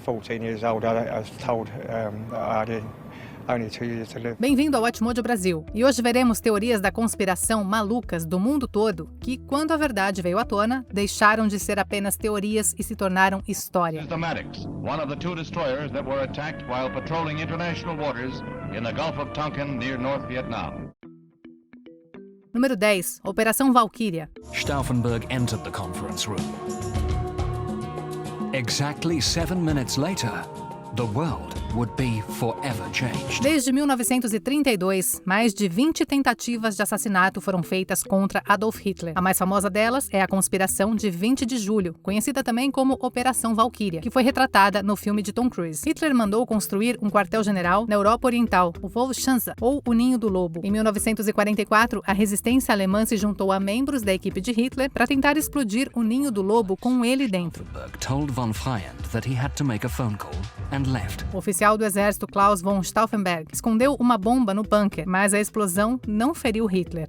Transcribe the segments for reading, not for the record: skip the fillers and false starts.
14 years old, I was told I had only 2 years to live. Bem-vindo ao Watchmojo Brasil. E hoje veremos teorias da conspiração malucas do mundo todo que, quando a verdade veio à tona, deixaram de ser apenas teorias e se tornaram história. The Maddox, one of the 2 destroyers that were attacked while patrolling international waters in the Gulf of Tonkin near North Vietnam. Número 10. Operação Valkyria. Stauffenberg entered the conference room. Exactly 7 minutes later, the world would be forever changed. Desde 1932, mais de 20 tentativas de assassinato foram feitas contra Adolf Hitler. A mais famosa delas é a conspiração de 20 de julho, conhecida também como Operação Valkyria, que foi retratada no filme de Tom Cruise. Hitler mandou construir um quartel-general na Europa Oriental, o Wolfschanze, ou o Ninho do Lobo. Em 1944, a resistência alemã se juntou a membros da equipe de Hitler para tentar explodir o Ninho do Lobo com ele dentro. Stauffenberg told von Feiend that he had to make a phone call and left. O oficial do exército Klaus von Stauffenberg escondeu uma bomba no bunker, mas a explosão não feriu Hitler.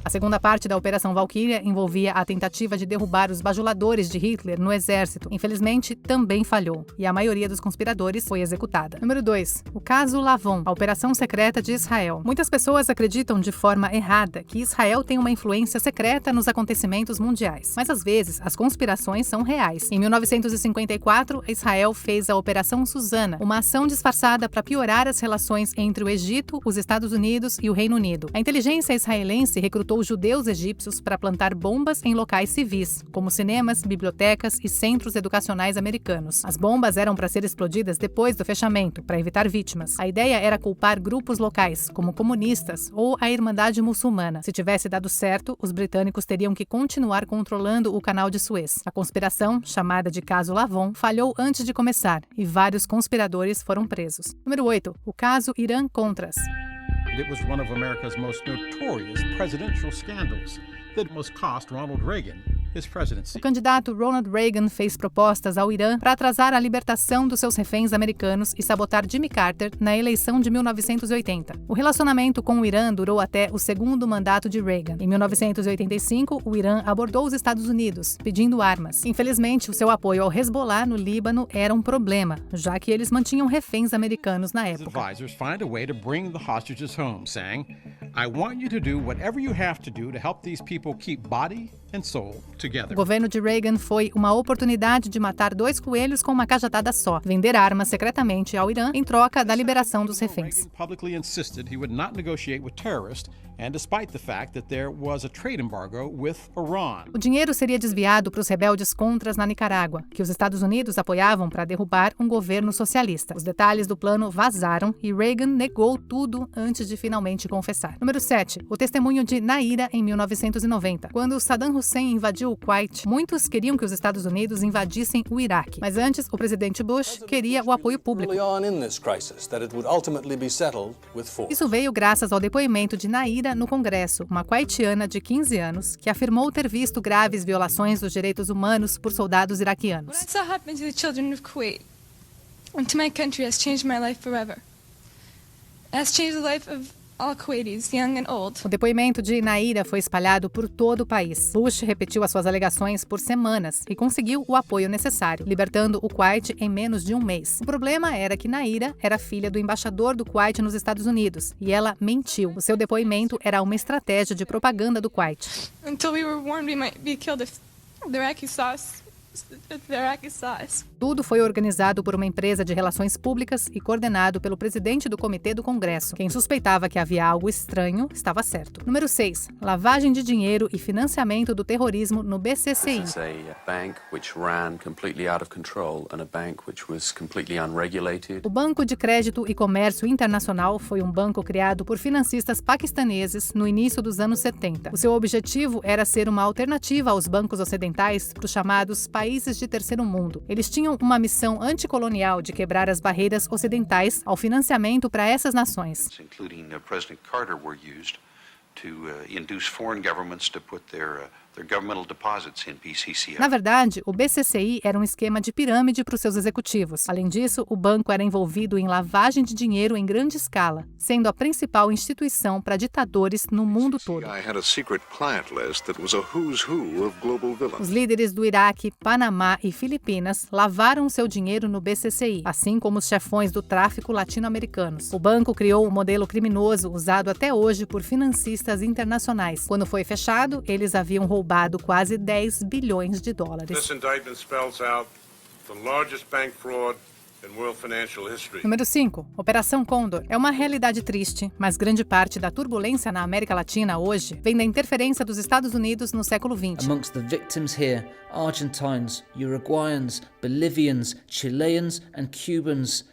A segunda parte da Operação Valkyria envolvia a tentativa de derrubar os bajuladores de Hitler no exército. Infelizmente, também falhou, e a maioria dos conspiradores foi executada. Número 2. O caso Lavon, a operação secreta de Israel. Muitas pessoas acreditam de forma errada que Israel tem uma influência secreta nos acontecimentos mundiais. Mas às vezes, as conspirações são reais. Em 1954, Israel fez a Operação Susana, uma ação disfarçada para piorar as relações entre o Egito, os Estados Unidos e o Reino Unido. A inteligência israelense recrutou judeus egípcios para plantar bombas em locais civis, como cinemas, bibliotecas e centros educacionais americanos. As bombas eram para ser explodidas depois do fechamento, para evitar vítimas. A ideia era culpar grupos locais, como comunistas ou a Irmandade Muçulmana. Se tivesse dado certo, os britânicos teriam que continuar controlando o canal de Suez. A conspiração, chamada de caso Lavon, falhou antes de começar e vários conspiradores foram presos. Número 8. O caso Irã-Contras. It was one of America's most notorious presidential scandals that almost cost Ronald Reagan his presidency. O candidato Ronald Reagan fez propostas ao Irã para atrasar a libertação dos seus reféns americanos e sabotar Jimmy Carter na eleição de 1980. O relacionamento com o Irã durou até o segundo mandato de Reagan. Em 1985, o Irã abordou os Estados Unidos, pedindo armas. Infelizmente, o seu apoio ao Hezbollah no Líbano era um problema, já que eles mantinham reféns americanos na época. Advisors find a way to bring the hostages home, saying, "I want you to do whatever you have to do to help these people keep body and soul together." O governo de Reagan foi uma oportunidade de matar 2 coelhos com uma cajadada só, vender armas secretamente ao Irã em troca da liberação dos reféns. Reagan publicly insisted he would not negotiate with terrorists, and despite the fact that there was a trade embargo with Iran. O dinheiro seria desviado para os rebeldes contras na Nicarágua, que os Estados Unidos apoiavam para derrubar um governo socialista. Os detalhes do plano vazaram e Reagan negou tudo antes de finalmente confessar. Número 7. O testemunho de Naira em 1990. Quando Saddam Hussein invadiu o Kuwait, muitos queriam que os Estados Unidos invadissem o Iraque. Mas antes, o presidente Bush queria o apoio público. Isso veio graças ao depoimento de Naira no Congresso, uma kuwaitiana de 15 anos, que afirmou ter visto graves violações dos direitos humanos por soldados iraquianos. What I saw happen to the children of Kuwait and to my country has changed my life forever. It has changed the life of all Kuwaitis, young and old. O depoimento de Naira foi espalhado por todo o país. Bush repetiu as suas alegações por semanas e conseguiu o apoio necessário, libertando o Kuwait em menos de um mês. O problema era que Naira era filha do embaixador do Kuwait nos Estados Unidos e ela mentiu. O seu depoimento era uma estratégia de propaganda do Kuwait. Until we were warned we might be killed if the Iraqis saw us. Tudo foi organizado por uma empresa de relações públicas e coordenado pelo presidente do Comitê do Congresso. Quem suspeitava que havia algo estranho estava certo. Número 6. Lavagem de dinheiro e financiamento do terrorismo no BCCI. O Banco de Crédito e Comércio Internacional foi um banco criado por financistas paquistaneses no início dos anos 70. O seu objetivo era ser uma alternativa aos bancos ocidentais para os chamados países de terceiro mundo. Eles tinham uma missão anticolonial de quebrar as barreiras ocidentais ao financiamento para essas nações. to induce foreign governments to put their governmental deposits in BCCI. Na verdade, o BCCI era um esquema de pirâmide para os seus executivos. Além disso, o banco era envolvido em lavagem de dinheiro em grande escala, sendo a principal instituição para ditadores no mundo todo. Os líderes do Iraque, Panamá e Filipinas lavaram seu dinheiro no BCCI, assim como os chefões do tráfico latino-americanos. O banco criou um modelo criminoso usado até hoje por financistas internacionais. Quando foi fechado, eles haviam roubado quase 10 bilhões de dólares. This indictment spells out the largest bank fraud in world financial history. Número 5. Operação Condor. É uma realidade triste, mas grande parte da turbulência na América Latina hoje vem da interferência dos Estados Unidos no século XX. Amongst the victims here, Argentines, Uruguayans, Bolivians, Chileans and Cubans.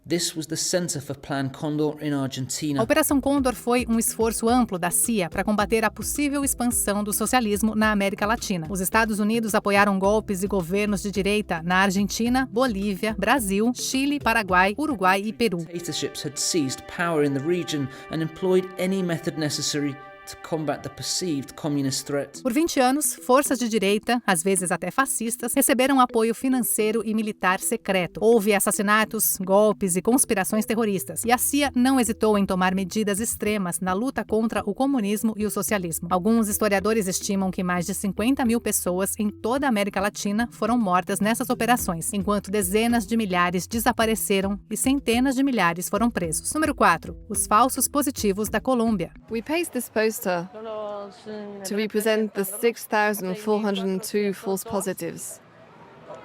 This was the center for Plan Condor in Argentina. A Operação Condor foi um esforço amplo da CIA para combater a possível expansão do socialismo na América Latina. Os Estados Unidos apoiaram golpes e governos de direita na Argentina, Bolívia, Brasil, Chile, Paraguai, Uruguai e Peru. Dictatorships had seized power in the region and employed any method necessary to combat the perceived communist threat. Por 20 anos, forças de direita, às vezes até fascistas, receberam apoio financeiro e militar secreto. Houve assassinatos, golpes e conspirações terroristas, e a CIA não hesitou em tomar medidas extremas na luta contra o comunismo e o socialismo. Alguns historiadores estimam que mais de 50 mil pessoas em toda a América Latina foram mortas nessas operações, enquanto dezenas de milhares desapareceram e centenas de milhares foram presos. Número 4. Os falsos positivos da Colômbia. We pasted this poster to represent the 6,402 false positives.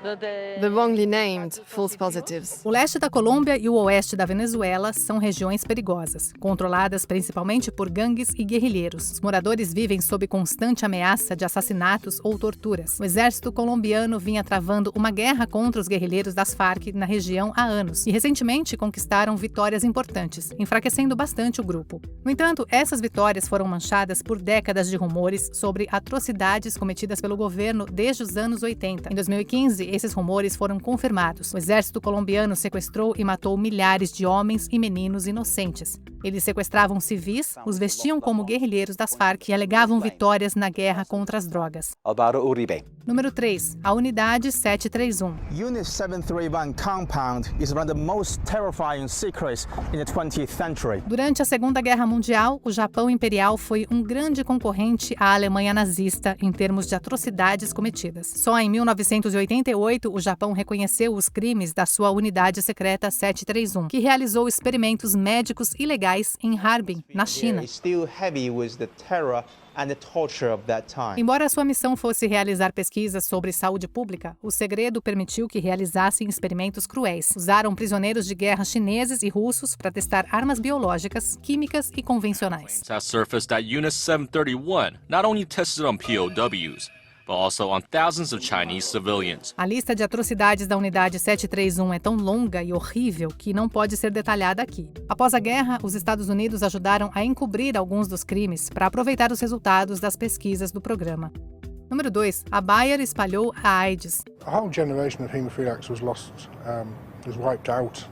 The wrongly named false positives. O leste da Colômbia e o oeste da Venezuela são regiões perigosas, controladas principalmente por gangues e guerrilheiros. Os moradores vivem sob constante ameaça de assassinatos ou torturas. O exército colombiano vinha travando uma guerra contra os guerrilheiros das Farc na região há anos e recentemente conquistaram vitórias importantes, enfraquecendo bastante o grupo. No entanto, essas vitórias foram manchadas por décadas de rumores sobre atrocidades cometidas pelo governo desde os anos 80. Em 2015, esses rumores foram confirmados. O exército colombiano sequestrou e matou milhares de homens e meninos inocentes. Eles sequestravam civis, os vestiam como guerrilheiros das Farc e alegavam vitórias na guerra contra as drogas. Álvaro Uribe. Número 3. A Unidade 731. Unit 731 compound is one of the most terrifying secrets in the 20th century. Durante a Segunda Guerra Mundial, o Japão Imperial foi um grande concorrente à Alemanha nazista em termos de atrocidades cometidas. Só em 1988, o Japão reconheceu os crimes da sua Unidade Secreta 731, que realizou experimentos médicos ilegais em Harbin, na China. Embora sua missão fosse realizar pesquisas sobre saúde pública, o segredo permitiu que realizassem experimentos cruéis. Usaram prisioneiros de guerra chineses e russos para testar armas biológicas, químicas e convencionais. Has surfaced that Unit 731 not only tested on POWs, but also on thousands of Chinese civilians. A lista de atrocidades da Unidade 731 é tão longa e horrível que não pode ser detalhada aqui. Após a guerra, os Estados Unidos ajudaram a encobrir alguns dos crimes para aproveitar os resultados das pesquisas do programa. Número 2. A Bayer espalhou a AIDS. A whole generation of hemophiliacs was lost, was wiped out.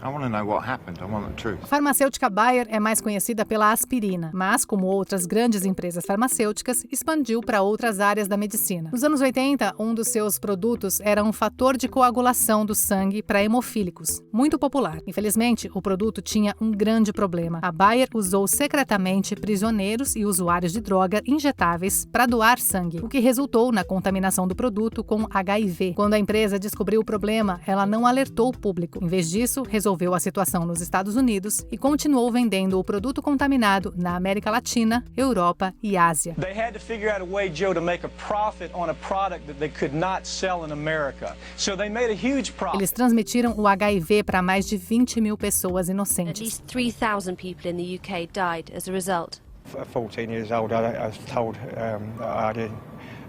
I want to know what happened. I want the truth. A farmacêutica Bayer é mais conhecida pela aspirina, mas, como outras grandes empresas farmacêuticas, expandiu para outras áreas da medicina. Nos anos 80, um dos seus produtos era um fator de coagulação do sangue para hemofílicos, muito popular. Infelizmente, o produto tinha um grande problema. A Bayer usou secretamente prisioneiros e usuários de droga injetáveis para doar sangue, o que resultou na contaminação do produto com HIV. Quando a empresa descobriu o problema, ela não alertou o público. Em vez disso, resolveu a situação nos Estados Unidos e continuou vendendo o produto contaminado na América Latina, Europa e Ásia. They had to figure out a way, Joe, to make a profit on a product that they could not sell in America. So they made a huge profit. Eles transmitiram o HIV para mais de 20 mil pessoas inocentes. At least 3,000 people in the UK died as a result. At 14 years old, I was told I had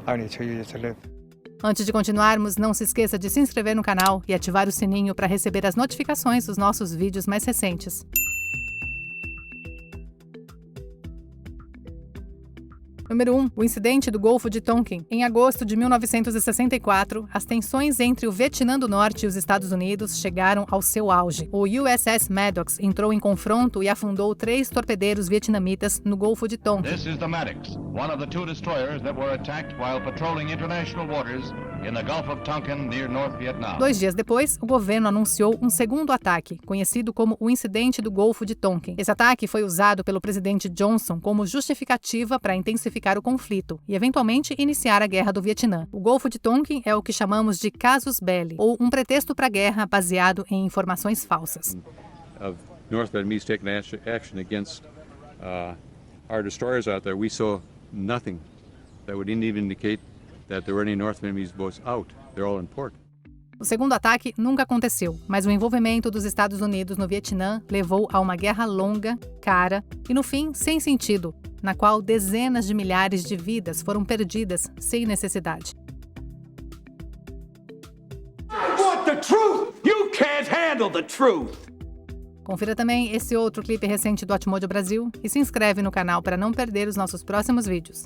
only 2 years to live. Antes de continuarmos, não se esqueça de se inscrever no canal e ativar o sininho para receber as notificações dos nossos vídeos mais recentes. Número 1. O incidente do Golfo de Tonkin. Em agosto de 1964, as tensões entre o Vietnã do Norte e os Estados Unidos chegaram ao seu auge. O USS Maddox entrou em confronto e afundou 3 torpedeiros vietnamitas no Golfo de Tonkin. This is the Maddox, one of the 2 destroyers that were attacked while patrolling international waters in the Gulf of Tonkin near North Vietnam. 2 dias depois, o governo anunciou um segundo ataque, conhecido como o Incidente do Golfo de Tonkin. Esse ataque foi usado pelo presidente Johnson como justificativa para intensificar o conflito e, eventualmente, iniciar a Guerra do Vietnã. O Golfo de Tonkin é o que chamamos de casus belli, ou um pretexto para a guerra baseado em informações falsas. Of North Vietnamese taking action against our destroyers out there, we saw nothing that would even indicate that there were any North Vietnamese boats out. They're all in port. O segundo ataque nunca aconteceu, mas o envolvimento dos Estados Unidos no Vietnã levou a uma guerra longa, cara e, no fim, sem sentido, na qual dezenas de milhares de vidas foram perdidas sem necessidade. Want the truth? You can't handle the truth. Confira também esse outro clipe recente do Atmojo Brasil e se inscreve no canal para não perder os nossos próximos vídeos.